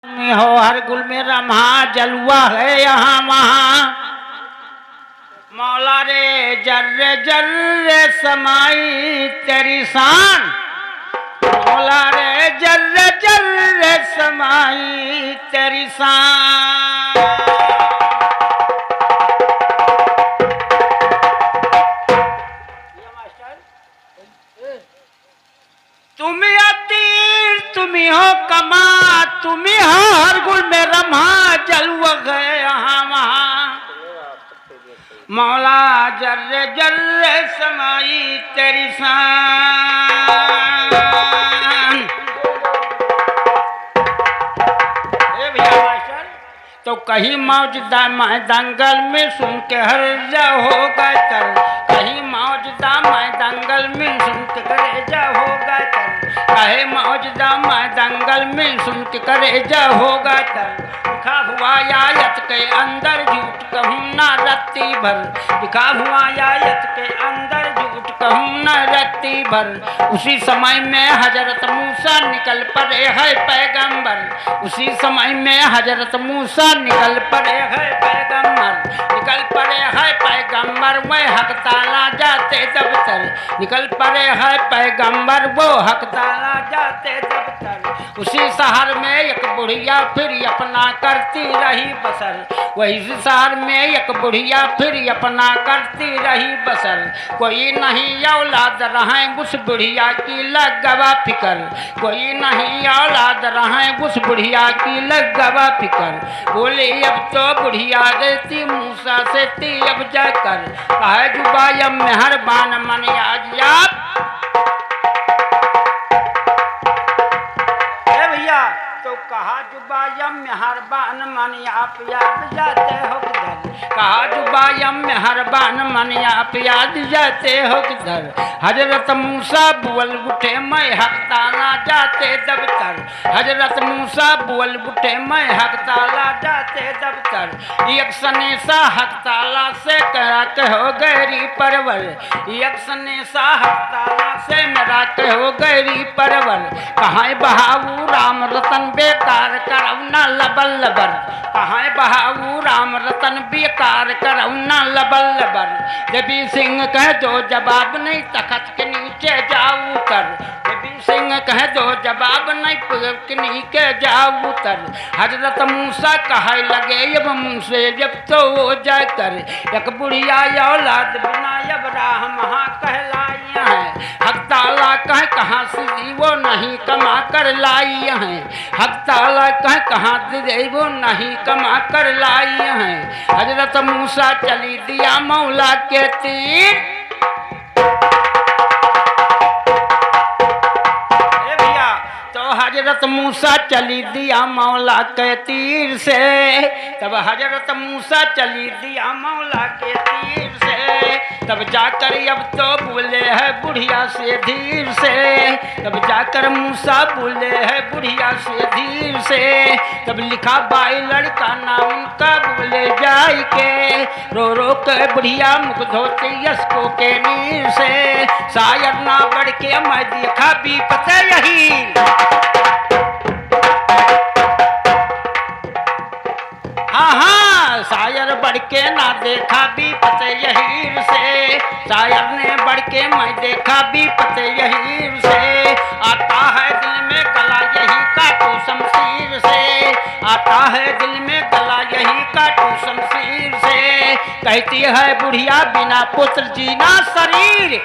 में हो हर गुल में रमा जलवा है यहाँ वहाँ। मौला रे जर्रे जर्रे समाई तेरी शान, मौला रे जर्रे जर्रे समाई तेरी शान। तुम्ही अतीर तुम्ही हो कमा, तुम्ही हो हर गुल में रमा जलवा गए यहाँ वहाँ। मौला जर्रे जर्रे समाई तेरी शान। तो कहीं मौजूदा मैं दंगल में सुन के हर जा होगा तर, कहीं मौजूदा मैं दंगल में सुन के करे जा होगा तर, कहे मौजूदा मैं दंगल में सुन के करे जा होगा तर। लिखा हुआ आयत के अंदर झूठ कहूँ ना रत्ती भर, लिखा हुआ आयत के अंदर झूठ कहूँ ना रत्ती भर। उसी समय में हजरत मूसा निकल पड़े है पैगंबर, उसी समय में हजरत मूसा निकल पड़े है पैगंबर, निकल पड़े है पैगंबर वह हक ताला जाते दफ्तर, निकल पड़े है पैगंबर वो हक ताला जाते दफ्तर। उसी शहर में एक बुढ़िया फिर अपना करती रही बसर, वही शहर में एक बुढ़िया फिर अपना करती रही बसर। कोई नहीं औलाद रहे उस बुढ़िया की लगवा फिकर, कोई नहीं औलाद रहे उस बुढ़िया की लगवा फिकर। बोले अब तो बुढ़िया देती मूसा से ती अब जाकर, कहे जुबाया मेहरबान मन आज आप। तो कहा जुबायम मेहरबान मन आप याद जाते हो किधर, कहा जुबायम मेहरबान मन आप याद जाते हो किधर। हजरत मूसा बोल उठे मैं हक ताला जाते दफ्तर, हजरत मूसा बोल उठे मैं हक ताला जाते दफ्तर। एक सनेसा हक ताला से करा कहो गैरी परवर, एक सनेसा हक ताला से मेरा कहो गैरी परवर। कहाँ बहाऊ राम रतन बेकार करौना लबल लबर, कहाँ बहाऊ राम रतन बेकार करौना लबल लबर। देवी सिंह कह दो जवाब नहीं तखत के नीचे जाऊ कर, देवी सिंह कह दो जवाब नहीं पुरब के नीचे जाऊ कर। हजरत मूसा कहे लगे अब मुझसे जब तो हो जाकर, एक बुढ़िया औलाद बिना अब राह महा कहलाई है। हक ताला कह कहाँ से वो नहीं कमा कर लाई है, हक ताला कह कहाँ से वो नहीं कमा कर लाई है। हजरत मूसा चली दिया मौला के तीर, हजरत मूसा चली दिया मौला के तीर से, तब हजरत मूसा चली दिया मौला के तीर से। तब जाकर अब तो बोले है बुढ़िया से धीर से, तब जाकर मूसा बोले है बुढ़िया से धीर से। तब लिखा बाई लड़का नाम उनका बोले जाई के, रो रो के बुढ़िया मुख धोती यसको के नीर से। शायर ना बढ़ के मैं देखा भी पता यही, हाँ हाँ शायर बढ़ के ना देखा भी पते यही से, शायर ने बढ़ के मैं देखा भी पते यही से। आता है दिल में गला यही काटो शमशीर से, आता है दिल में गला यही काटो शमशीर से। कहती है बुढ़िया बिना पुत्र जीना शरीर,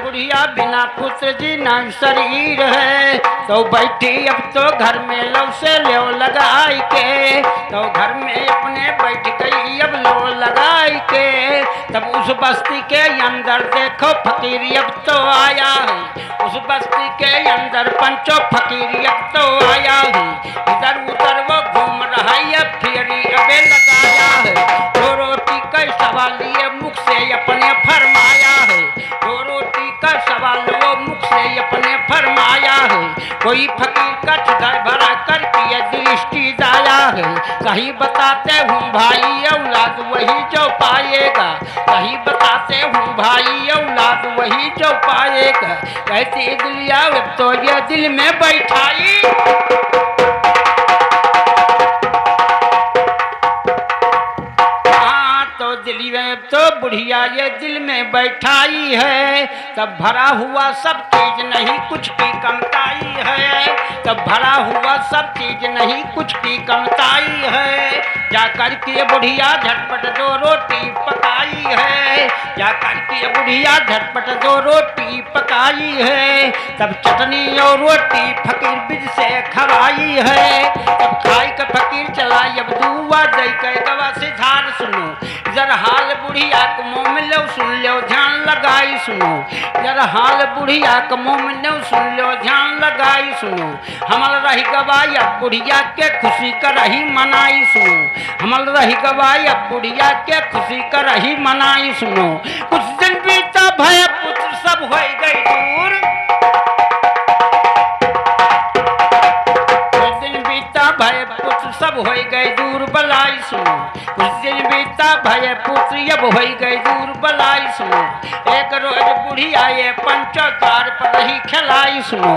बुढ़िया बिना पुत्र जीना शरीर है। तो बैठी अब तो घर में लव से लो लगाई के, तो घर में अपने बैठ गई अब लो लगाई के। तब उस बस्ती के अंदर देखो फकीर अब तो आया है, उस बस्ती के अंदर पंचो फकीर अब तो आया है। इधर उधर वो घूम रहा है फेरी अबे लगाया है, दो रोटी का सवाल ये मुख से अपने फरमाया है, दो रोटी का सवाल वो मुख से अपने फरमाया है। कोई फकीर का छुदा भरा कर पिए दृष्टि दाया है। कहीं बताते हूँ भाई औलाद वही जो पाएगा, कहीं बताते हूँ भाई औलाद वही जो पाएगा। कहती दिलिया अब तो ये दिल में बैठाई, तो दिल में तो बुढ़िया ये दिल में बैठाई है। तब भरा हुआ सब चीज नहीं कुछ की कमताई है, तब भरा हुआ सब चीज नहीं कुछ की कमताई है। जाकर के बुढ़िया झटपट दो रोटी पकाई है, जाकर के बुढ़िया झटपट दो रोटी पकाई है। तब चटनी और रोटी फकीर बिज से खवाई है। तब खाई का फकीर चला अब दुआ दई के गवा से धार सुनो, जरा हाल बुढ़िया को मुँह में लो सुन लो ध्यान लगाई सुनो, जरा हाल बुढ़िया को मुँह में लो सुन लो ध्यान लगाई सुनो। हमल रही गवाई अब बुढ़िया के खुशी कर रही मनाई सुनो, हमल रही गवाई अब बुढ़िया के खुशी कर रही मनाई सुनो। कुछ दिन बीता भय पुत्र सब हो गई दूर, कुछ दिन बीता भय पुत्र सब हो गए दूर बलाई सुनो, कुछ दिन बीता भय पुत्र अब हो गए दूर बलाई सुनो। एक रोज बुढ़िया ये पंचो द्वार पर रही खिलाई सुनो,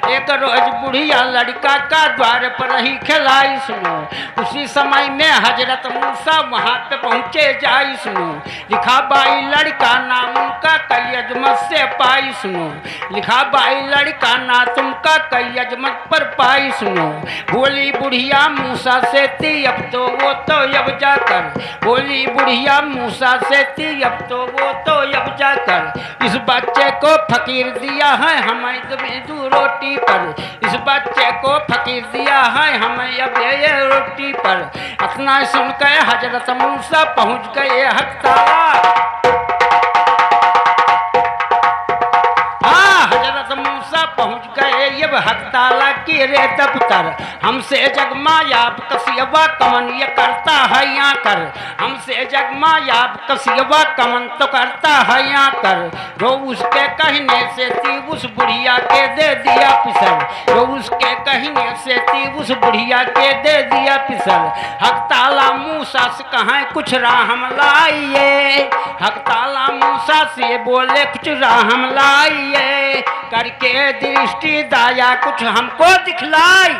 एक रोज बुढ़िया लड़का का द्वार पर रही खिलाई सुनो। उसी समय में हजरत मूसा वहां पे पहुंचे जाई सुनो, लिखा बाई लड़का नाम उनका कई अजमत से पाई सुनो, लिखा बाई लड़का ना तुमका कई अजमत पर पाई सुनो। बोली बुढ़िया मूसा से ती अब तो वो तो अब जाकर, बोली बुढ़िया मूसा से ती अब तो वो तो अब जाकर। इस बच्चे को फकीर दिया है हमें दो रोटी पर, इस बच्चे को फकीर दिया है हमें अब ये रोटी पर। इतना सुनकर हजरत मूसा पहुंच गए हकताला, पहुंच गए अब हकताला की रे दफ्तर। हमसे जगमायाब कसियवा कमन ये करता है यहाँ कर, हमसे जगमायाब कसियवा कमन तो करता है यहाँ कर। जो उसके कहने से थी उस बुढ़िया के दे दिया पिसल, जो उसके कहने से थी उस बुढ़िया के दे दिया पिसल। हकताला मूसा से कहें कुछ राहम लाइए, हकताला मूसा से बोले कुछ राहम लाइए, करके दृष्टि दाया कुछ हमको दिखलाई,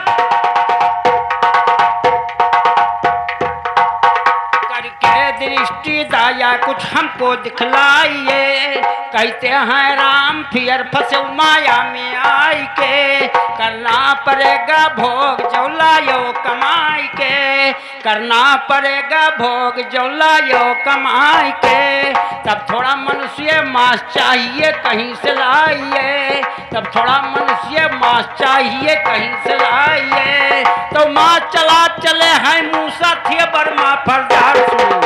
करके दृष्टि दाया कुछ हमको दिखलाइए। कहते हैं राम फिर फंसे माया में आई के, करना पड़ेगा भोग जो लायो कमाई के, करना पड़ेगा भोग जो लायो कमाई के। तब थोड़ा मनुष्य मांस चाहिए कहीं से लाइए, तब थोड़ा मनुष्य मांस चाहिए कहीं से लाइए। तो माँ चला चले हैं मूसा थे बर्मा फरदार सुनो,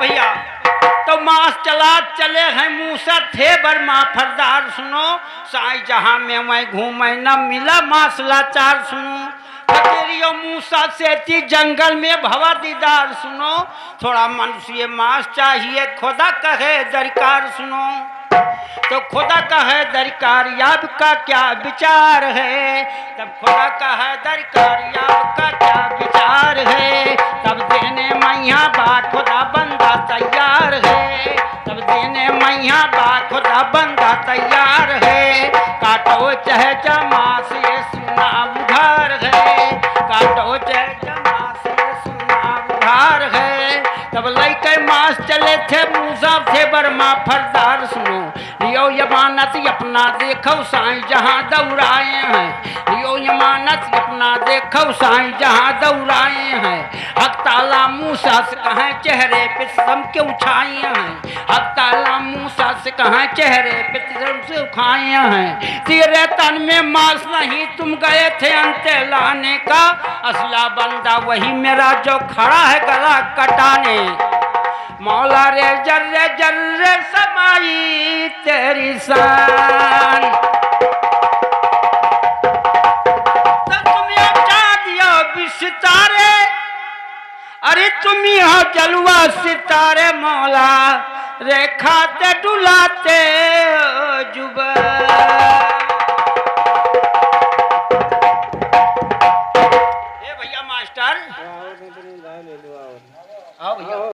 भैया तो मांस चला चले हैं मूसा थे बर्मा फरदार सुनो। साई जहां में मैं घूमे न मिला मांस लाचार सुनो, फकीरियों मूसा से थी जंगल में भवा दीदार सुनो। थोड़ा मनुष्य मांस चाहिए खुदा कहे दरकार सुनो, तो खुदा का है दरकार याब का क्या विचार है, तब खुदा का है दरकार याब का क्या विचार है। तब देने मैया बा खुदा बंदा तैयार है, तब देने मैया बा खुदा बंदा तैयार है। काटो चाहे जमास ये सुना उधार है, काटो चाहे जमास ये सुना उधार है। तब लइके मास चले थे मूसा थे बर्मा फरदार सुनो। लियो यमानत अपना देखो साईं जहाँ दौड़ाए हैं, लियो यमानत अपना देखो साईं जहाँ दौड़ाए हैं। हकताला मूसा से कहें चेहरे पे सम के उछाए हैं, हकताला मूसा से कहें चेहरे पे सम से उखाए हैं। तेरे तन में मांस नहीं तुम गए थे अंते लाने का, असला बंदा वही मेरा जो खड़ा है गला कटाने। मौला रे जर्रे जर्रे समाई तेरी शान, तो तुम्हें बचा दिया सितारे, अरे तुम्ही हो जलवा सितारे मौला रेखा ते डुलाते जुबा।